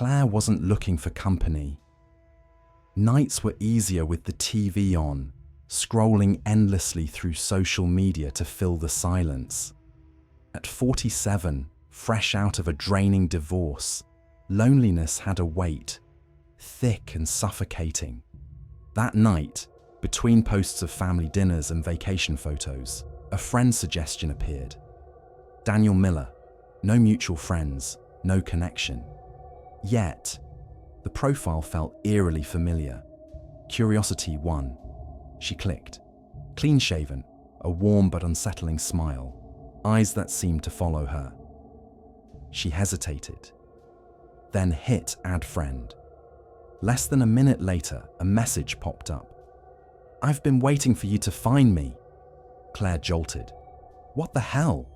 Claire wasn't looking for company. Nights were easier with the TV on, scrolling endlessly through social media to fill the silence. At 47, fresh out of a draining divorce, loneliness had a weight, thick and suffocating. That night, between posts of family dinners and vacation photos, a friend's suggestion appeared. Daniel Miller, no mutual friends, no connection. Yet, the profile felt eerily familiar. Curiosity won. She clicked. Clean-shaven, a warm but unsettling smile, eyes that seemed to follow her. She hesitated, then hit Add Friend. Less than a minute later, a message popped up. "I've been waiting for you to find me." Claire jolted. What the hell?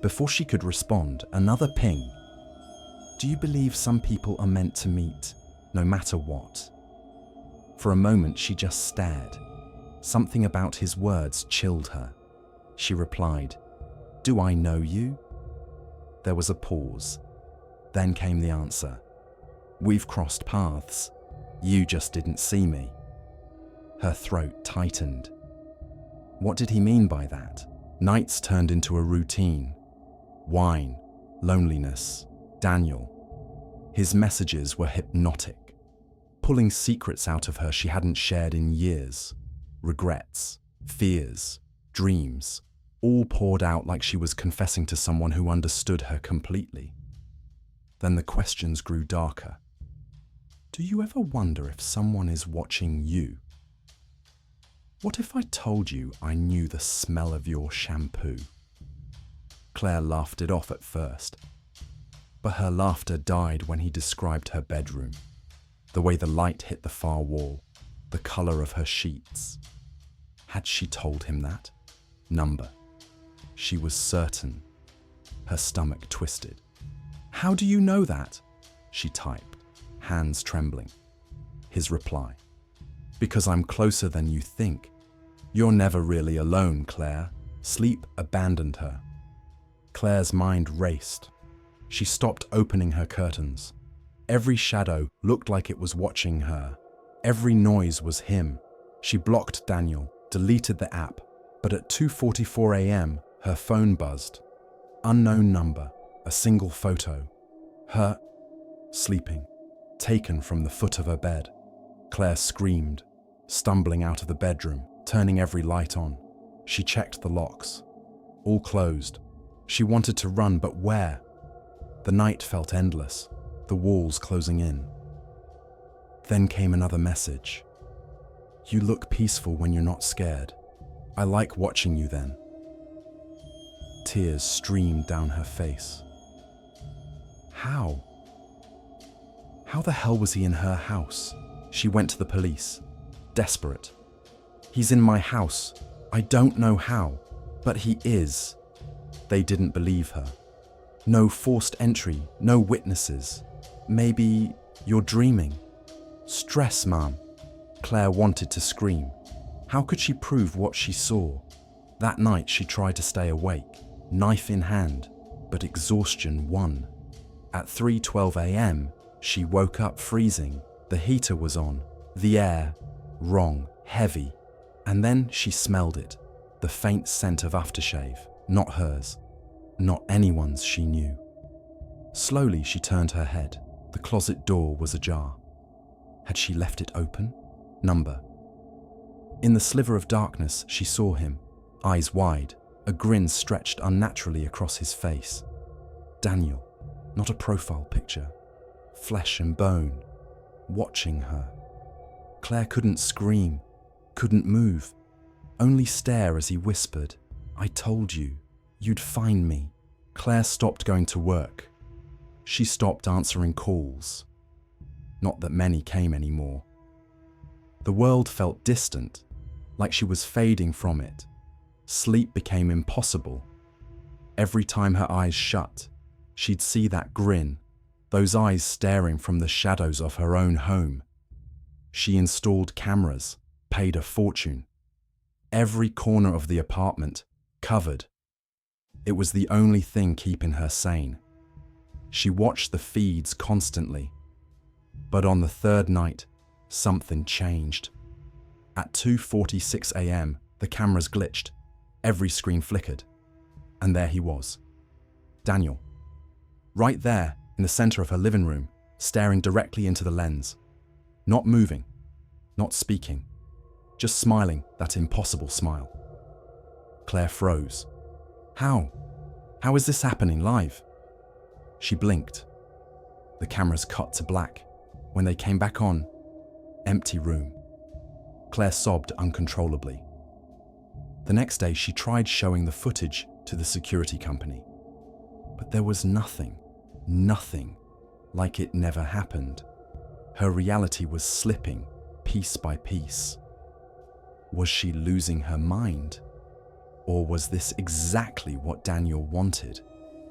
Before she could respond, another ping. "Do you believe some people are meant to meet, no matter what?" For a moment, she just stared. Something about his words chilled her. She replied, "Do I know you?" There was a pause. Then came the answer. "We've crossed paths. You just didn't see me." Her throat tightened. What did he mean by that? Nights turned into a routine. Wine, loneliness, Daniel. His messages were hypnotic, pulling secrets out of her she hadn't shared in years. Regrets, fears, dreams, all poured out like she was confessing to someone who understood her completely. Then the questions grew darker. Do you ever wonder if someone is watching you? What if I told you I knew the smell of your shampoo? Claire laughed it off at first, but her laughter died when he described her bedroom, the way the light hit the far wall, the color of her sheets. Had she told him that? Number. She was certain. Her stomach twisted. "How do you know that?" she typed, hands trembling. His reply. "Because I'm closer than you think. You're never really alone, Claire." Sleep abandoned her. Claire's mind raced. She stopped opening her curtains. Every shadow looked like it was watching her. Every noise was him. She blocked Daniel, deleted the app, but at 2:44 a.m., her phone buzzed. Unknown number, a single photo. Her, sleeping, taken from the foot of her bed. Claire screamed, stumbling out of the bedroom, turning every light on. She checked the locks. All closed. She wanted to run, but where? The night felt endless, the walls closing in. Then came another message. "You look peaceful when you're not scared. I like watching you then." Tears streamed down her face. How? How the hell was he in her house? She went to the police, desperate. "He's in my house. I don't know how, but he is." They didn't believe her. "No forced entry, no witnesses. Maybe you're dreaming." "Stress, Mom." Claire wanted to scream. How could she prove what she saw? That night she tried to stay awake, knife in hand, but exhaustion won. At 3:12 a.m., she woke up freezing. The heater was on, the air wrong, heavy. And then she smelled it, the faint scent of aftershave, not hers, not anyone's she knew. Slowly she turned her head. The closet door was ajar. Had she left it open? Number. In the sliver of darkness, she saw him, eyes wide, a grin stretched unnaturally across his face. Daniel, not a profile picture, flesh and bone, watching her. Claire couldn't scream, couldn't move, only stare as he whispered, "I told you, you'd find me." Claire stopped going to work. She stopped answering calls. Not that many came anymore. The world felt distant, like she was fading from it. Sleep became impossible. Every time her eyes shut, she'd see that grin, those eyes staring from the shadows of her own home. She installed cameras, paid a fortune. Every corner of the apartment covered. It was the only thing keeping her sane. She watched the feeds constantly, But on the third night, something changed. At 2:46 a.m., the cameras glitched, every screen flickered, and there he was. Daniel. Right there, in the center of her living room, staring directly into the lens. Not moving, not speaking, just smiling that impossible smile. Claire froze. How? How is this happening live? She blinked. The cameras cut to black. When they came back on, empty room. Claire sobbed uncontrollably. The next day, she tried showing the footage to the security company. But there was nothing, like it never happened. Her reality was slipping, piece by piece. Was she losing her mind? Or was this exactly what Daniel wanted?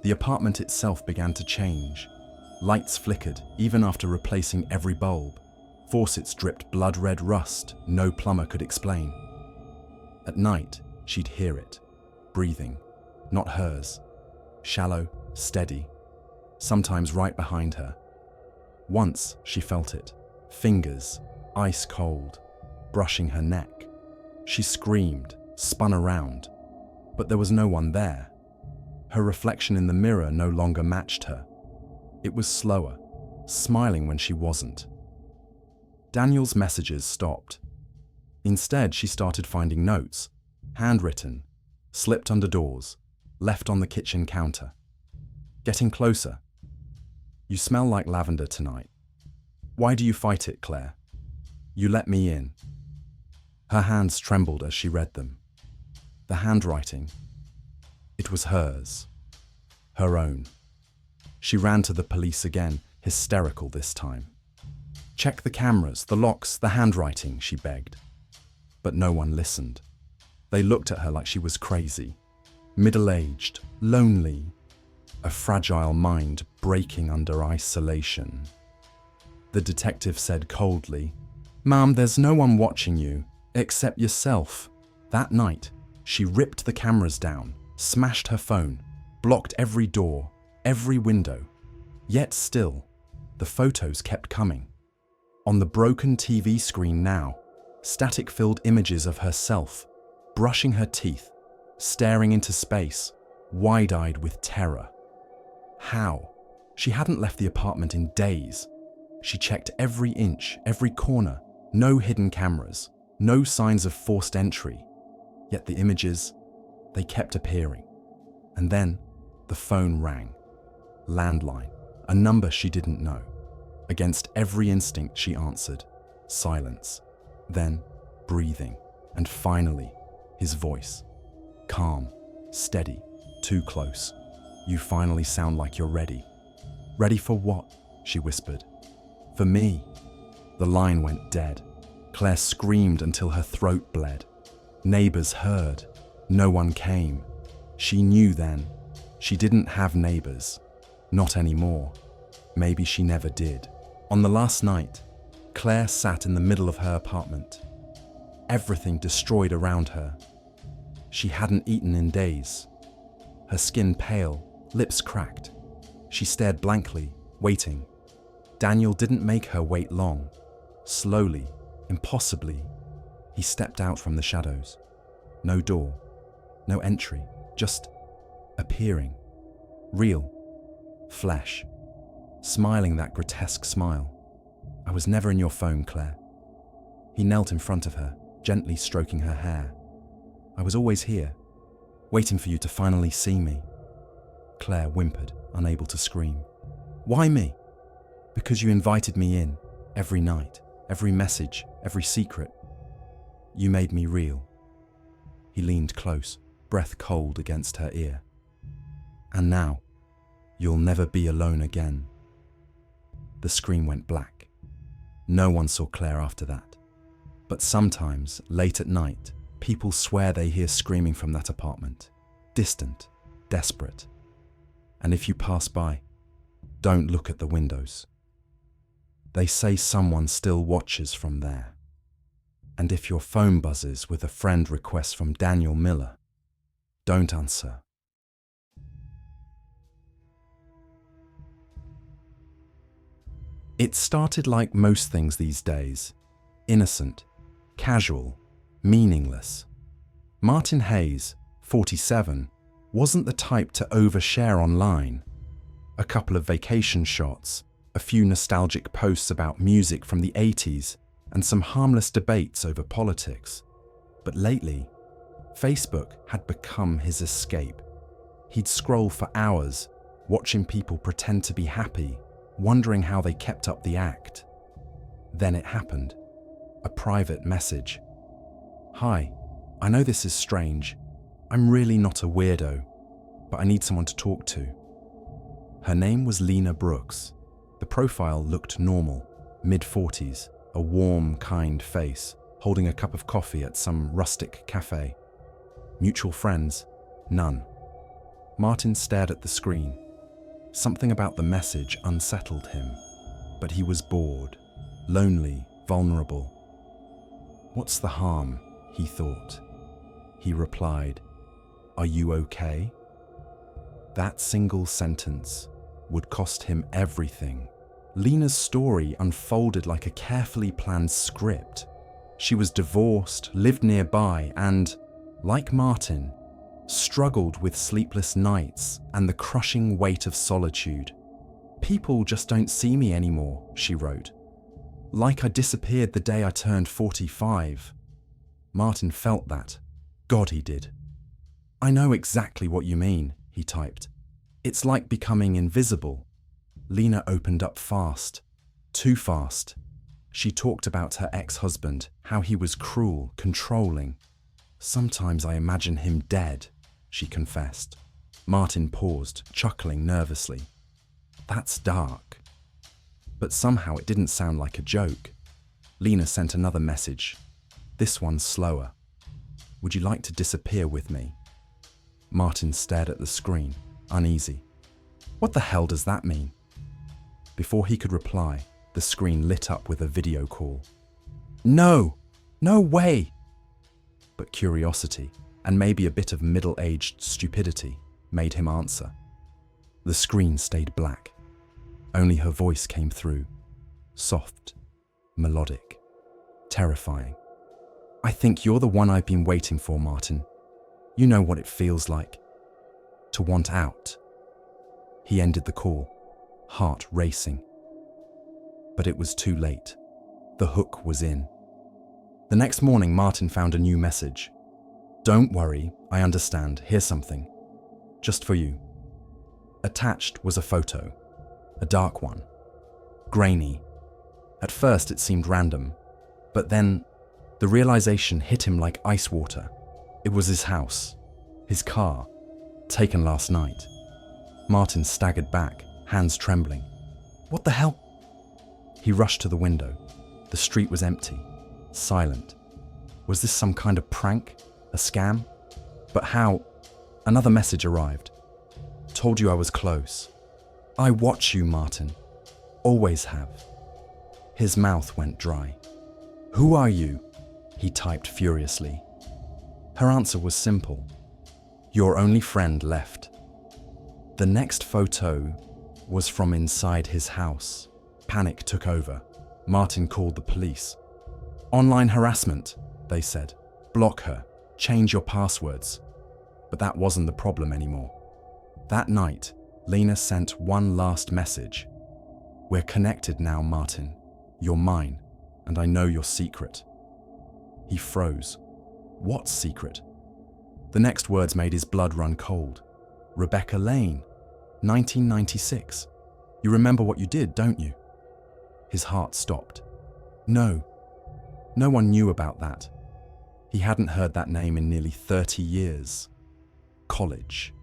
The apartment itself began to change. Lights flickered, even after replacing every bulb. Faucets dripped blood-red rust no plumber could explain. At night, she'd hear it, breathing, not hers, shallow, steady, sometimes right behind her. Once she felt it, fingers, ice cold, brushing her neck. She screamed, spun around, but there was no one there. Her reflection in the mirror no longer matched her. It was slower, smiling when she wasn't. Daniel's messages stopped. Instead, she started finding notes, handwritten, slipped under doors, left on the kitchen counter. Getting closer. You smell like lavender tonight. Why do you fight it, Claire? You let me in. Her hands trembled as she read them. The handwriting. It was hers. Her own. She ran to the police again, hysterical this time. Check the cameras, the locks, the handwriting, she begged. But no one listened. They looked at her like she was crazy. Middle-aged, lonely, a fragile mind breaking under isolation. The detective said coldly, "Ma'am, there's no one watching you, except yourself." That night, she ripped the cameras down, smashed her phone, blocked every door, every window. Yet still, the photos kept coming. On the broken TV screen now, static-filled images of herself, brushing her teeth, staring into space, wide-eyed with terror. How? She hadn't left the apartment in days. She checked every inch, every corner, no hidden cameras, no signs of forced entry. Yet the images, they kept appearing. And then the phone rang. Landline, a number she didn't know. Against every instinct she answered. Silence. Then breathing. And finally, his voice. Calm, steady, too close. "You finally sound like you're ready." "Ready for what?" she whispered. "For me." The line went dead. Claire screamed until her throat bled. Neighbors heard. No one came. She knew then. She didn't have neighbors. Not anymore. Maybe she never did. On the last night, Claire sat in the middle of her apartment. Everything destroyed around her. She hadn't eaten in days. Her skin pale, lips cracked. She stared blankly, waiting. Daniel didn't make her wait long. Slowly, impossibly, he stepped out from the shadows. No door, no entry, just appearing. Real, flesh, smiling that grotesque smile. "I was never in your phone, Claire." He knelt in front of her, gently stroking her hair. "I was always here, waiting for you to finally see me." Claire whimpered, unable to scream. "Why me?" "Because you invited me in, every night, every message, every secret. You made me real." He leaned close, breath cold against her ear. "And now, you'll never be alone again." The screen went black. No one saw Claire after that. But sometimes, late at night, people swear they hear screaming from that apartment. Distant, desperate. And if you pass by, don't look at the windows. They say someone still watches from there. And if your phone buzzes with a friend request from Daniel Miller, don't answer. It started like most things these days, innocent, casual, meaningless. Martin Hayes, 47, wasn't the type to overshare online. A couple of vacation shots, a few nostalgic posts about music from the 80s, and some harmless debates over politics. But lately, Facebook had become his escape. He'd scroll for hours, watching people pretend to be happy, wondering how they kept up the act. Then it happened. A private message. "Hi, I know this is strange. I'm really not a weirdo, but I need someone to talk to." Her name was Lena Brooks. The profile looked normal, mid-40s, a warm, kind face, holding a cup of coffee at some rustic cafe. Mutual friends? None. Martin stared at the screen. Something about the message unsettled him, but he was bored, lonely, vulnerable. "What's the harm?" he thought. He replied, "Are you okay?" That single sentence would cost him everything. Lena's story unfolded like a carefully planned script. She was divorced, lived nearby, and, like Martin, struggled with sleepless nights and the crushing weight of solitude. "People just don't see me anymore," she wrote. "Like I disappeared the day I turned 45. Martin felt that. God, he did. "I know exactly what you mean," he typed. "It's like becoming invisible." Lena opened up fast. Too fast. She talked about her ex-husband, how he was cruel, controlling. "Sometimes I imagine him dead," she confessed. Martin paused, chuckling nervously. "That's dark." But somehow it didn't sound like a joke. Lena sent another message. This one slower. "Would you like to disappear with me?" Martin stared at the screen, uneasy. What the hell does that mean? Before he could reply, the screen lit up with a video call. "No! No way!" But curiosity, and maybe a bit of middle-aged stupidity, made him answer. The screen stayed black. Only her voice came through. Soft, melodic, terrifying. "I think you're the one I've been waiting for, Martin. You know what it feels like. To want out." He ended the call, heart racing. But it was too late. The hook was in. The next morning, Martin found a new message. "Don't worry, I understand. Here's something. Just for you." Attached was a photo. A dark one. Grainy. At first it seemed random, but then the realization hit him like ice water. It was his house. His car. Taken last night. Martin staggered back, hands trembling. What the hell? He rushed to the window. The street was empty. Silent. Was this some kind of prank? A scam? But how? Another message arrived. "Told you I was close. I watch you, Martin. Always have." His mouth went dry. "Who are you?" he typed furiously. Her answer was simple. "Your only friend left." The next photo was from inside his house. Panic took over. Martin called the police. "Online harassment," they said. "Block her. Change your passwords." But that wasn't the problem anymore. That night, Lena sent one last message. "We're connected now, Martin. You're mine, and I know your secret." He froze. What secret? The next words made his blood run cold. "Rebecca Lane, 1996. You remember what you did, don't you?" His heart stopped. No. No one knew about that. He hadn't heard that name in nearly 30 years. College.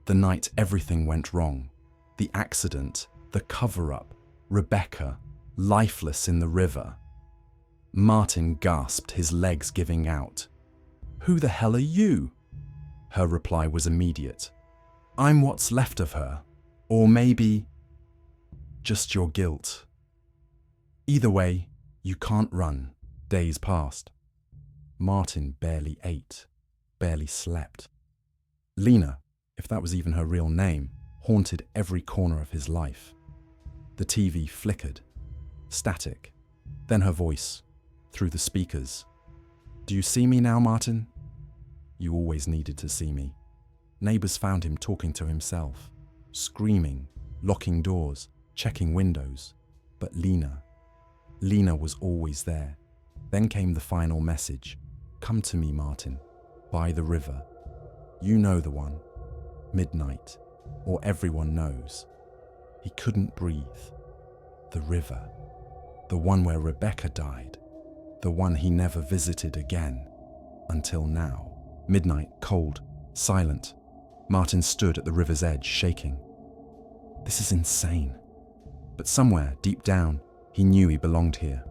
The night everything went wrong. The accident, the cover-up, Rebecca, lifeless in the river. Martin gasped, his legs giving out. "Who the hell are you?" Her reply was immediate. "I'm what's left of her. Or maybe just your guilt. Either way, you can't run." Days passed. Martin barely ate, barely slept. Lena, if that was even her real name, haunted every corner of his life. The TV flickered. Static. Then her voice, through the speakers. "Do you see me now, Martin? You always needed to see me." Neighbors found him talking to himself, screaming, locking doors, checking windows. But Lena was always there. Then came the final message. "Come to me, Martin, by the river. You know the one. Midnight, or everyone knows." He couldn't breathe. The river. The one where Rebecca died. The one he never visited again. Until now. Midnight, cold, silent. Martin stood at the river's edge, shaking. This is insane. But somewhere, deep down, he knew he belonged here.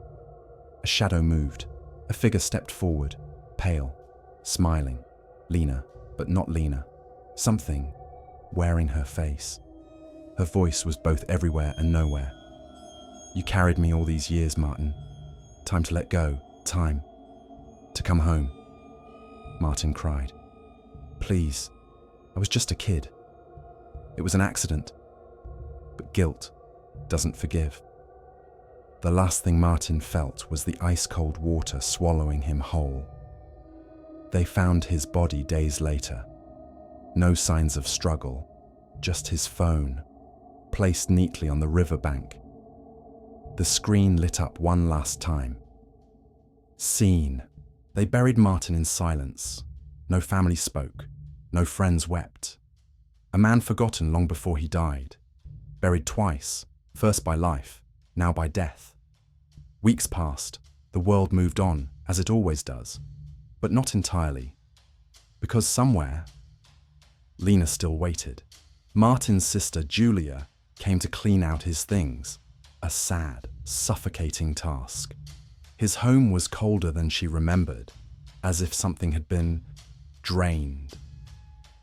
A shadow moved. A figure stepped forward, pale, smiling. Lena, but not Lena. Something wearing her face. Her voice was both everywhere and nowhere. "You carried me all these years, Martin. Time to let go. Time to come home." Martin cried. "Please, I was just a kid. It was an accident." But guilt doesn't forgive. The last thing Martin felt was the ice-cold water swallowing him whole. They found his body days later. No signs of struggle, just his phone, placed neatly on the riverbank. The screen lit up one last time. Scene. They buried Martin in silence. No family spoke. No friends wept. A man forgotten long before he died. Buried twice, first by life, now by death. Weeks passed. The world moved on, as it always does. But not entirely. Because somewhere, Lena still waited. Martin's sister, Julia, came to clean out his things. A sad, suffocating task. His home was colder than she remembered, as if something had been drained.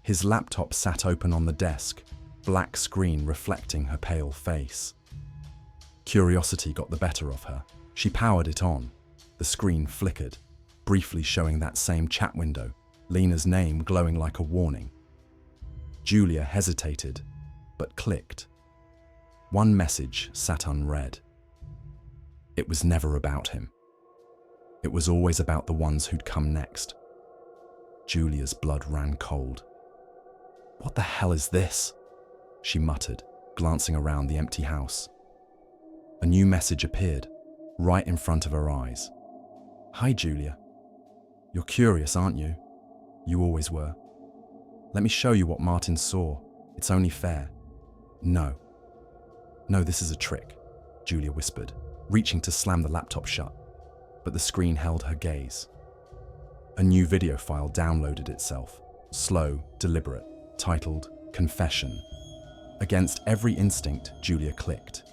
His laptop sat open on the desk, black screen reflecting her pale face. Curiosity got the better of her. She powered it on. The screen flickered, briefly showing that same chat window, Lena's name glowing like a warning. Julia hesitated, but clicked. One message sat unread. It was never about him. It was always about the ones who'd come next. Julia's blood ran cold. "What the hell is this?" she muttered, glancing around the empty house. A new message appeared, right in front of her eyes. "Hi, Julia. You're curious, aren't you? You always were. Let me show you what Martin saw. It's only fair." No, this is a trick," Julia whispered, reaching to slam the laptop shut. But the screen held her gaze. A new video file downloaded itself, slow, deliberate, titled Confession. Against every instinct, Julia clicked.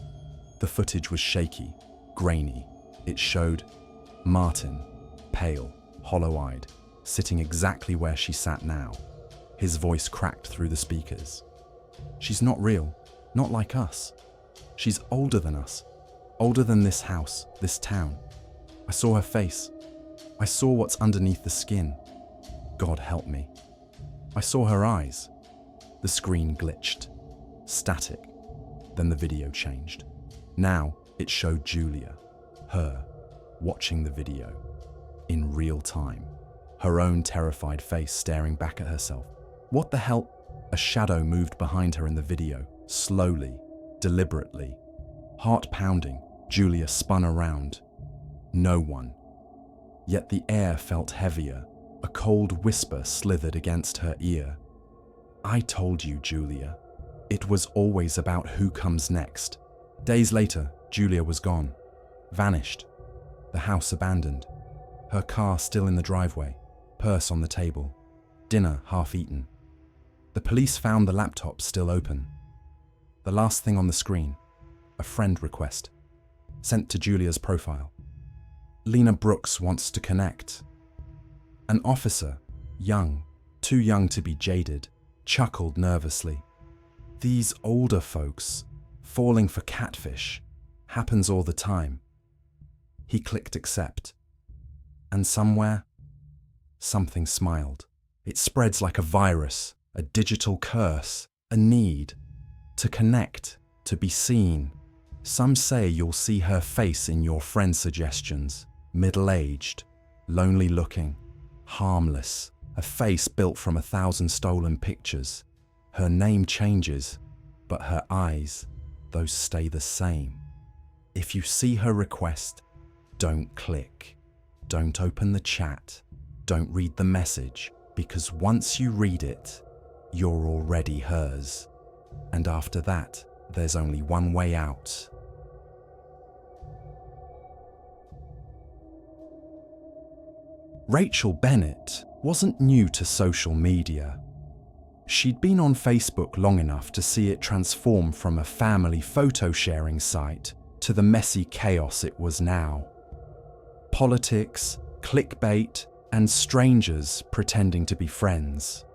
The footage was shaky, grainy. It showed Martin, pale, hollow-eyed, sitting exactly where she sat now. His voice cracked through the speakers. "She's not real, not like us. She's older than us, older than this house, this town. I saw her face. I saw what's underneath the skin. God help me. I saw her eyes." The screen glitched. Static. Then the video changed. Now it showed Julia, her, watching the video. In real time. Her own terrified face staring back at herself. What the hell? A shadow moved behind her in the video, slowly, deliberately. Heart pounding, Julia spun around. No one. Yet the air felt heavier. A cold whisper slithered against her ear. "I told you, Julia. It was always about who comes next." Days later, Julia was gone. Vanished. The house abandoned. Her car still in the driveway. Purse on the table. Dinner half eaten. The police found the laptop still open. The last thing on the screen. A friend request. Sent to Julia's profile. "Lena Brooks wants to connect." An officer, young, too young to be jaded, chuckled nervously. "These older folks, falling for catfish, happens all the time." He clicked accept. And somewhere, something smiled. It spreads like a virus, a digital curse, a need to connect, to be seen. Some say you'll see her face in your friend suggestions, middle-aged, lonely-looking, harmless, a face built from 1,000 stolen pictures. Her name changes, but her eyes, those stay the same. If you see her request, don't click. Don't open the chat. Don't read the message, because once you read it, you're already hers. And after that, there's only one way out. Rachel Bennett wasn't new to social media. She'd been on Facebook long enough to see it transform from a family photo-sharing site to the messy chaos it was now. Politics, clickbait, and strangers pretending to be friends.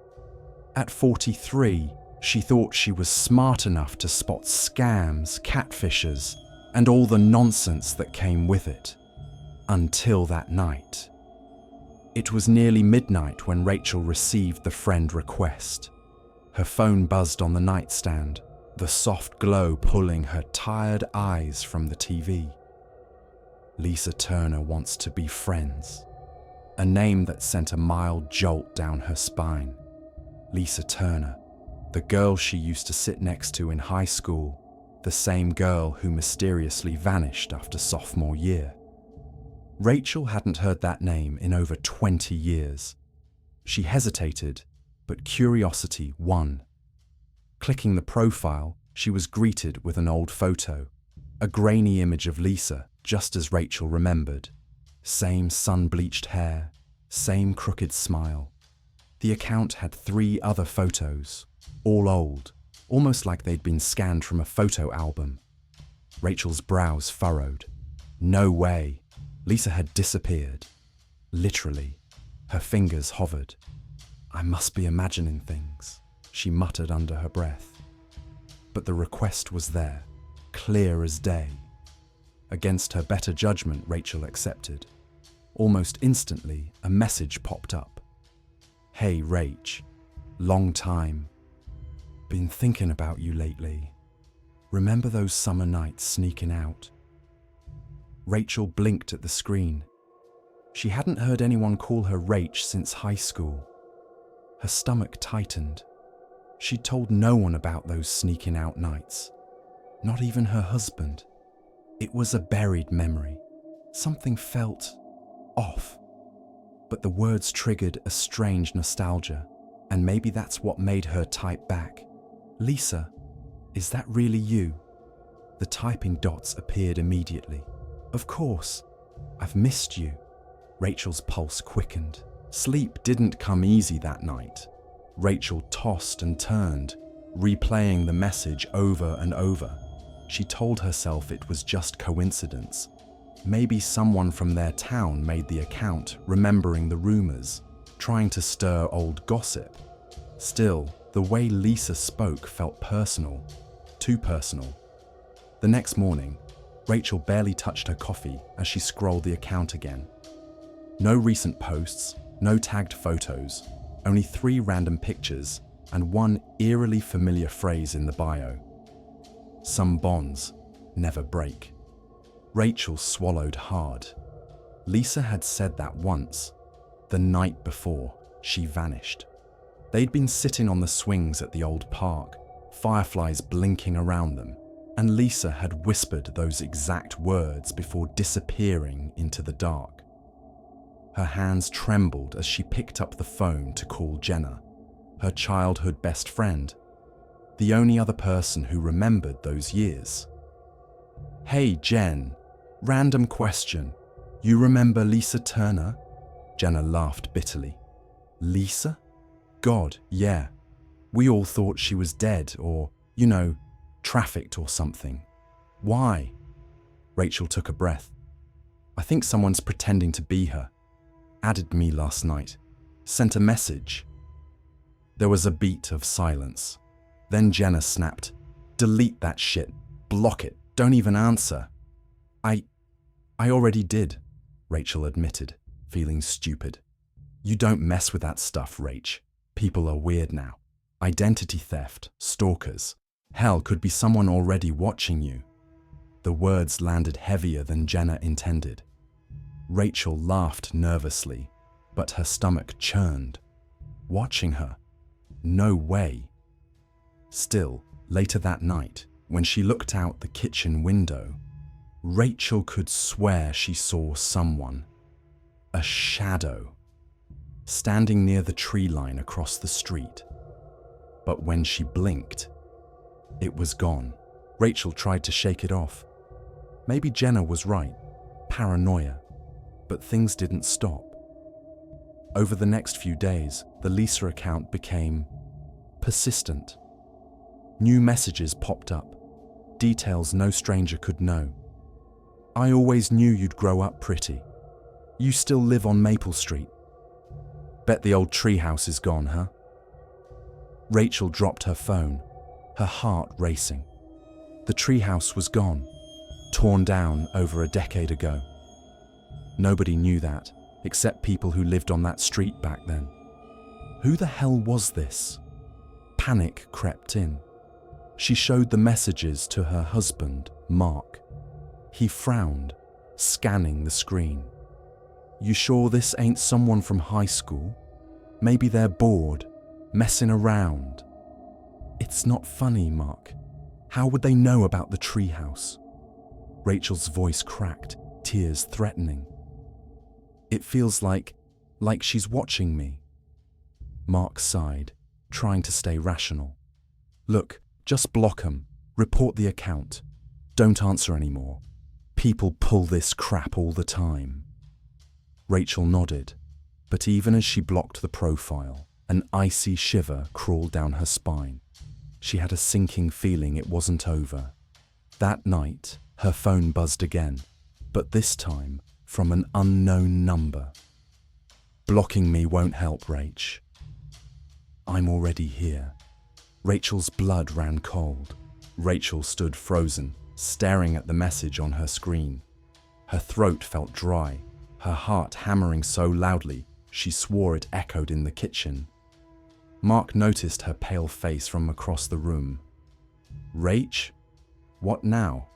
At 43, she thought she was smart enough to spot scams, catfishers, and all the nonsense that came with it. Until that night. It was nearly midnight when Rachel received the friend request. Her phone buzzed on the nightstand, the soft glow pulling her tired eyes from the TV. Lisa Turner wants to be friends. A name that sent a mild jolt down her spine. Lisa Turner, the girl she used to sit next to in high school, the same girl who mysteriously vanished after sophomore year. Rachel hadn't heard that name in over 20 years. She hesitated, but curiosity won. Clicking the profile, she was greeted with an old photo, a grainy image of Lisa, just as Rachel remembered. Same sun-bleached hair, same crooked smile. The account had 3 other photos, all old, almost like they'd been scanned from a photo album. Rachel's brows furrowed. No way. Lisa had disappeared. Literally. Her fingers hovered. I must be imagining things, she muttered under her breath. But the request was there, clear as day. Against her better judgment, Rachel accepted. Almost instantly, a message popped up. Hey, Rach. Long time. Been thinking about you lately. Remember those summer nights sneaking out? Rachel blinked at the screen. She hadn't heard anyone call her Rach since high school. Her stomach tightened. She'd told no one about those sneaking out nights. Not even her husband. It was a buried memory. Something felt off. But the words triggered a strange nostalgia, and maybe that's what made her type back. Lisa, is that really you? The typing dots appeared immediately. Of course. I've missed you. Rachel's pulse quickened. Sleep didn't come easy that night. Rachel tossed and turned, replaying the message over and over. She told herself it was just coincidence. Maybe someone from their town made the account, remembering the rumors, trying to stir old gossip. Still, the way Lisa spoke felt personal. Too personal. The next morning, Rachel barely touched her coffee as she scrolled the account again. No recent posts, no tagged photos, only 3 random pictures and one eerily familiar phrase in the bio. Some bonds never break. Rachel swallowed hard. Lisa had said that once, the night before she vanished. They'd been sitting on the swings at the old park, fireflies blinking around them, and Lisa had whispered those exact words before disappearing into the dark. Her hands trembled as she picked up the phone to call Jenna, her childhood best friend, the only other person who remembered those years. Hey, Jen, random question. You remember Lisa Turner? Jenna laughed bitterly. Lisa? God, yeah. We all thought she was dead or, trafficked or something. Why? Rachel took a breath. I think someone's pretending to be her. Added me last night. Sent a message. There was a beat of silence. Then Jenna snapped. Delete that shit. Block it. Don't even answer. I already did, Rachel admitted, feeling stupid. You don't mess with that stuff, Rach. People are weird now. Identity theft, stalkers. Hell, could be someone already watching you. The words landed heavier than Jenna intended. Rachel laughed nervously, but her stomach churned. Watching her? No way. Still, later that night, when she looked out the kitchen window, Rachel could swear she saw someone, a shadow, standing near the tree line across the street. But when she blinked, it was gone. Rachel tried to shake it off. Maybe Jenna was right, paranoia, but things didn't stop. Over the next few days, the Lisa account became persistent. New messages popped up, details no stranger could know. I always knew you'd grow up pretty. You still live on Maple Street. Bet the old treehouse is gone, huh? Rachel dropped her phone, her heart racing. The treehouse was gone, torn down over a decade ago. Nobody knew that, except people who lived on that street back then. Who the hell was this? Panic crept in. She showed the messages to her husband, Mark. He frowned, scanning the screen. You sure this ain't someone from high school? Maybe they're bored, messing around. It's not funny, Mark. How would they know about the treehouse? Rachel's voice cracked, tears threatening. It feels like she's watching me. Mark sighed, trying to stay rational. Look, just block 'em. Report the account. Don't answer anymore. People pull this crap all the time. Rachel nodded, but even as she blocked the profile, an icy shiver crawled down her spine. She had a sinking feeling it wasn't over. That night, her phone buzzed again, but this time from an unknown number. Blocking me won't help, Rach. I'm already here. Rachel's blood ran cold. Rachel stood frozen, staring at the message on her screen. Her throat felt dry, her heart hammering so loudly she swore it echoed in the kitchen. Mark noticed her pale face from across the room. Rach? What now?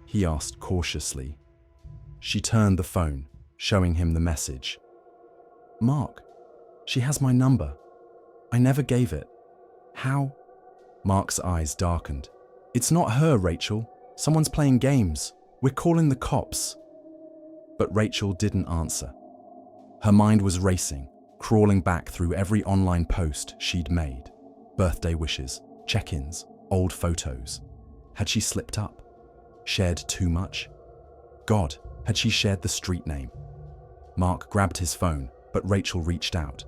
He asked cautiously. She turned the phone, showing him the message. Mark, she has my number. I never gave it. How? Mark's eyes darkened. It's not her, Rachel. Someone's playing games. We're calling the cops. But Rachel didn't answer. Her mind was racing, crawling back through every online post she'd made. Birthday wishes, check-ins, old photos. Had she slipped up? Shared too much? God, had she shared the street name? Mark grabbed his phone, but Rachel reached out.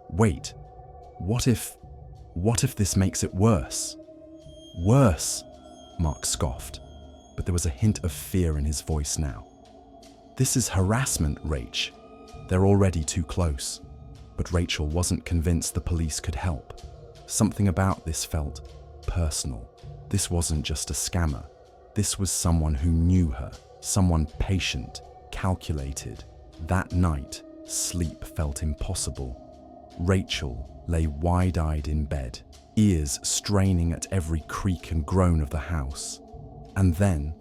Wait, what if this makes it worse? Worse, Mark scoffed, but there was a hint of fear in his voice now. This is harassment, Rach. They're already too close. But Rachel wasn't convinced the police could help. Something about this felt personal. This wasn't just a scammer. This was someone who knew her, someone patient, calculated. That night, sleep felt impossible. Rachel lay wide-eyed in bed, ears straining at every creak and groan of the house. And then,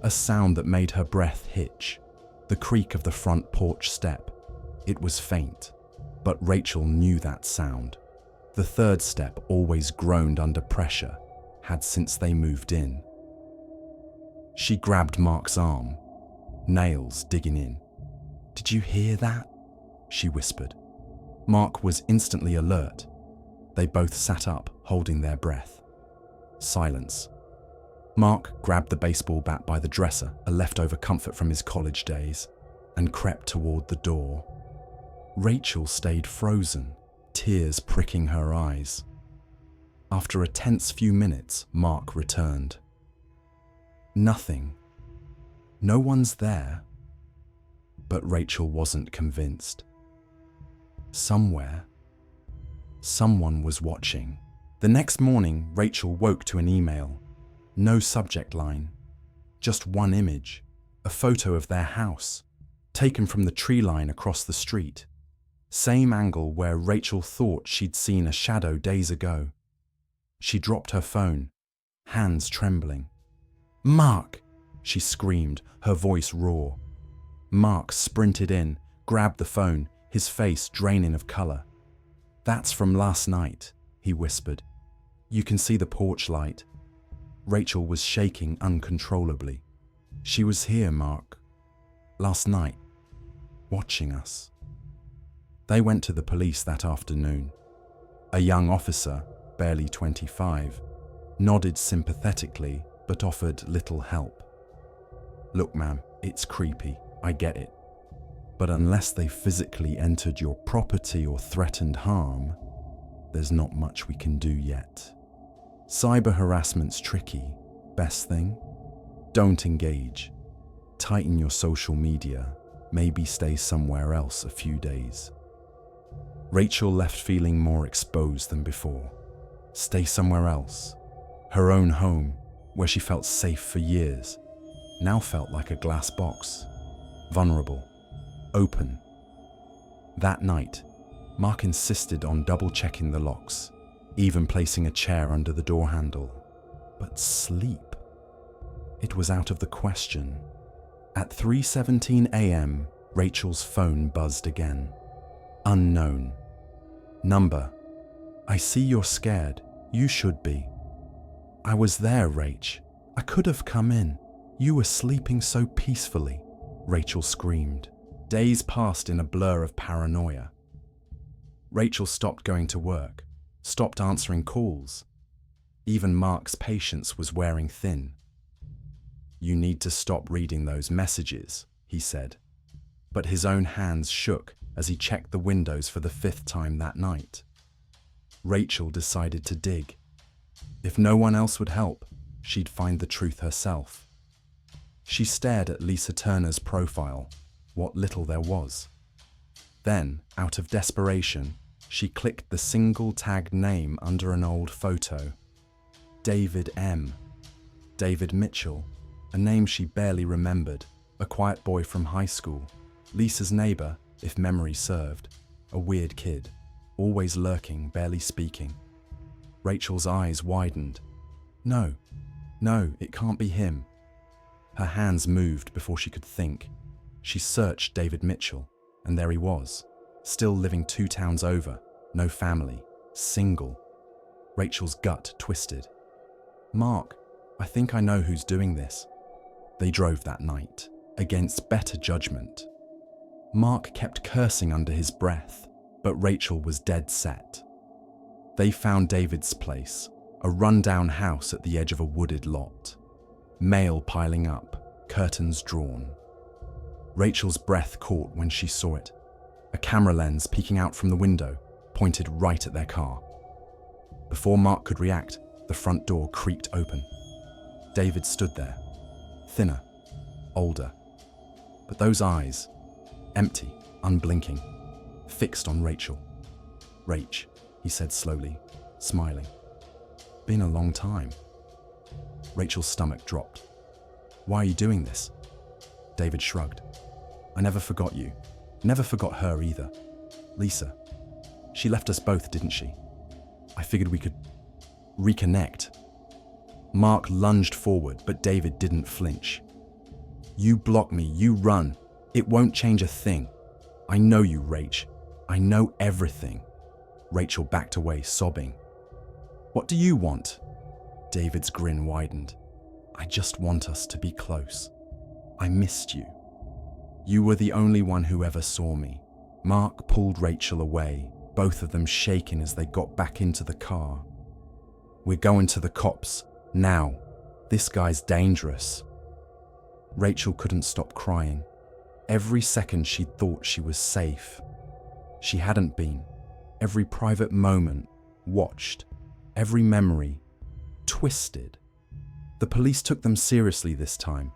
a sound that made her breath hitch. The creak of the front porch step. It was faint, but Rachel knew that sound. The third step always groaned under pressure, had since they moved in. She grabbed Mark's arm, nails digging in. Did you hear that? She whispered. Mark was instantly alert. They both sat up, holding their breath. Silence. Mark grabbed the baseball bat by the dresser, a leftover comfort from his college days, and crept toward the door. Rachel stayed frozen, tears pricking her eyes. After a tense few minutes, Mark returned. Nothing. No one's there. But Rachel wasn't convinced. Somewhere, someone was watching. The next morning, Rachel woke to an email. No subject line. Just one image. A photo of their house, taken from the tree line across the street. Same angle where Rachel thought she'd seen a shadow days ago. She dropped her phone, hands trembling. Mark, she screamed, her voice raw. Mark sprinted in, grabbed the phone, his face draining of color. "That's from last night," he whispered. "You can see the porch light." Rachel was shaking uncontrollably. "She was here, Mark. Last night. Watching us." They went to the police that afternoon. A young officer, barely 25, nodded sympathetically but offered little help. "Look, ma'am, it's creepy, I get it. But unless they physically entered your property or threatened harm, there's not much we can do yet. Cyber harassment's tricky. Best thing? Don't engage. Tighten your social media. Maybe stay somewhere else a few days." Rachel left feeling more exposed than before. Stay somewhere else. Her own home, where she felt safe for years, now felt like a glass box. Vulnerable. Open. That night, Mark insisted on double-checking the locks, even placing a chair under the door handle. But sleep? It was out of the question. At 3:17 a.m., Rachel's phone buzzed again. Unknown. Number: "I see you're scared. You should be." "I was there, Rach. I could have come in. You were sleeping so peacefully," Rachel screamed. Days passed in a blur of paranoia. Rachel stopped going to work, stopped answering calls. Even Mark's patience was wearing thin. "You need to stop reading those messages," he said. But his own hands shook as he checked the windows for the 5th time that night. Rachel decided to dig. If no one else would help, she'd find the truth herself. She stared at Lisa Turner's profile, what little there was. Then, out of desperation, she clicked the single tagged name under an old photo. David M. David Mitchell, a name she barely remembered, a quiet boy from high school, Lisa's neighbor, if memory served, a weird kid, always lurking, barely speaking. Rachel's eyes widened. No, it can't be him. Her hands moved before she could think. She searched David Mitchell, and there he was, still living 2 towns over, no family, single. Rachel's gut twisted. "Mark, I think I know who's doing this." They drove that night, against better judgment. Mark kept cursing under his breath, but Rachel was dead set. They found David's place, a rundown house at the edge of a wooded lot. Mail piling up, curtains drawn. Rachel's breath caught when she saw it. A camera lens peeking out from the window, pointed right at their car. Before Mark could react, the front door creaked open. David stood there, thinner, older. But those eyes, empty, unblinking, fixed on Rachel. "Rach," he said slowly, smiling. "Been a long time." Rachel's stomach dropped. "Why are you doing this?" David shrugged. "I never forgot you. Never forgot her either. Lisa. She left us both, didn't she? I figured we could reconnect." Mark lunged forward, but David didn't flinch. "You block me, you run. It won't change a thing. I know you, Rach. I know everything." Rachel backed away, sobbing. "What do you want?" David's grin widened. "I just want us to be close. I missed you. You were the only one who ever saw me." Mark pulled Rachel away, both of them shaking as they got back into the car. "We're going to the cops, now. This guy's dangerous." Rachel couldn't stop crying. Every second she thought she was safe. She hadn't been. Every private moment watched, every memory twisted. The police took them seriously this time.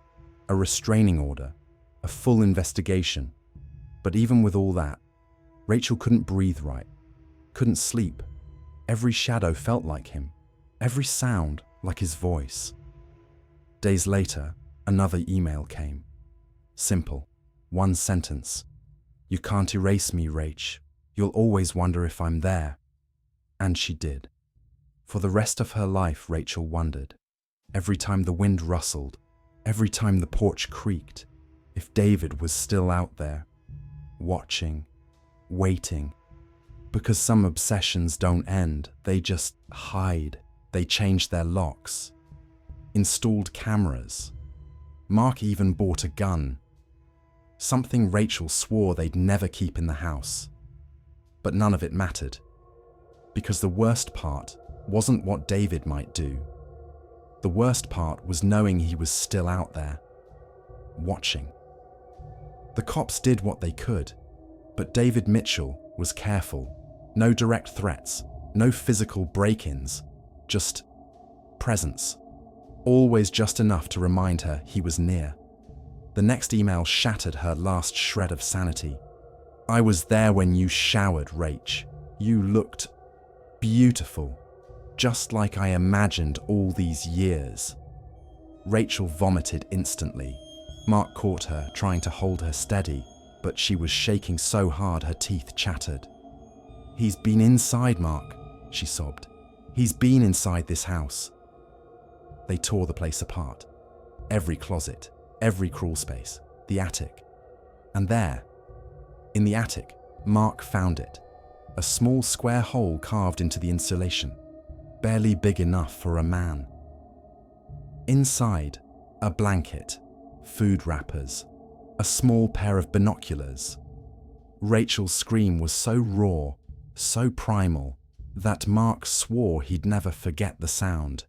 A restraining order, a full investigation. But even with all that, Rachel couldn't breathe right, couldn't sleep. Every shadow felt like him, every sound like his voice. Days later, another email came. Simple, one sentence. "You can't erase me, Rach. You'll always wonder if I'm there." And she did. For the rest of her life, Rachel wondered. Every time the wind rustled, Every time the porch creaked, if David was still out there, watching, waiting. Because some obsessions don't end, they just hide. They change their locks, installed cameras. Mark even bought a gun, something Rachel swore they'd never keep in the house. But none of it mattered, because the worst part wasn't what David might do. The worst part was knowing he was still out there, watching. The cops did what they could, but David Mitchell was careful. No direct threats, no physical break-ins, just presence. Always just enough to remind her he was near. The next email shattered her last shred of sanity. "I was there when you showered, Rach. You looked beautiful, just like I imagined all these years." Rachel vomited instantly. Mark caught her, trying to hold her steady, but she was shaking so hard her teeth chattered. "He's been inside, Mark," she sobbed. "He's been inside this house." They tore the place apart. Every closet, every crawl space, the attic. And there, in the attic, Mark found it. A small square hole carved into the insulation, barely big enough for a man. Inside, a blanket, food wrappers, a small pair of binoculars. Rachel's scream was so raw, so primal, that Mark swore he'd never forget the sound.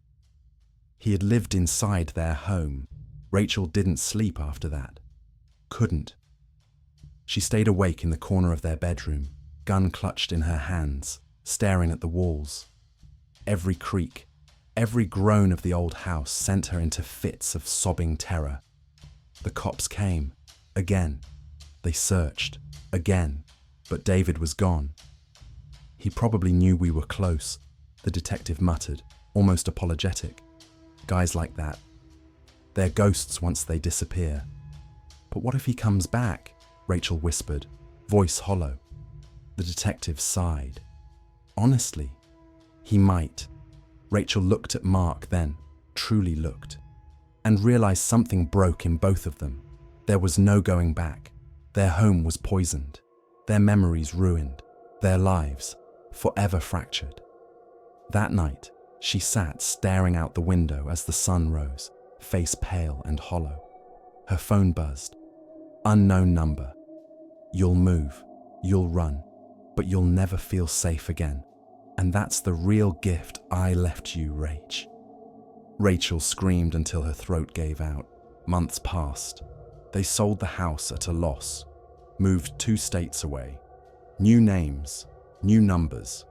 He had lived inside their home. Rachel didn't sleep after that. Couldn't. She stayed awake in the corner of their bedroom, gun clutched in her hands, staring at the walls. Every creak, every groan of the old house sent her into fits of sobbing terror. The cops came, again. They searched, again, but David was gone. "He probably knew we were close," the detective muttered, almost apologetic. "Guys like that. They're ghosts once they disappear." "But what if he comes back?" Rachel whispered, voice hollow. The detective sighed. "Honestly, he might." Rachel looked at Mark then, truly looked, and realized something broke in both of them. There was no going back. Their home was poisoned, their memories ruined, their lives forever fractured. That night, she sat staring out the window as the sun rose, face pale and hollow. Her phone buzzed. Unknown number. "You'll move, you'll run, but you'll never feel safe again. And that's the real gift I left you, Rach." Rachel screamed until her throat gave out. Months passed. They sold the house at a loss, moved 2 states away. New names, new numbers.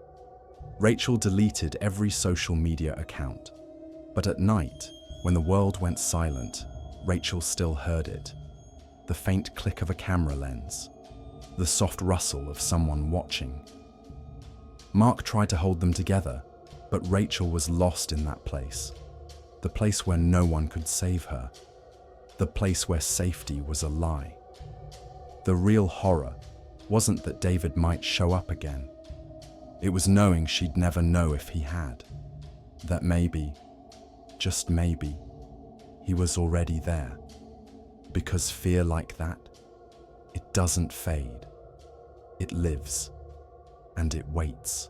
Rachel deleted every social media account. But at night, when the world went silent, Rachel still heard it. The faint click of a camera lens. The soft rustle of someone watching. Mark tried to hold them together, but Rachel was lost in that place. The place where no one could save her. The place where safety was a lie. The real horror wasn't that David might show up again. It was knowing she'd never know if he had. That maybe, just maybe, he was already there. Because fear like that, it doesn't fade. It lives, and it waits.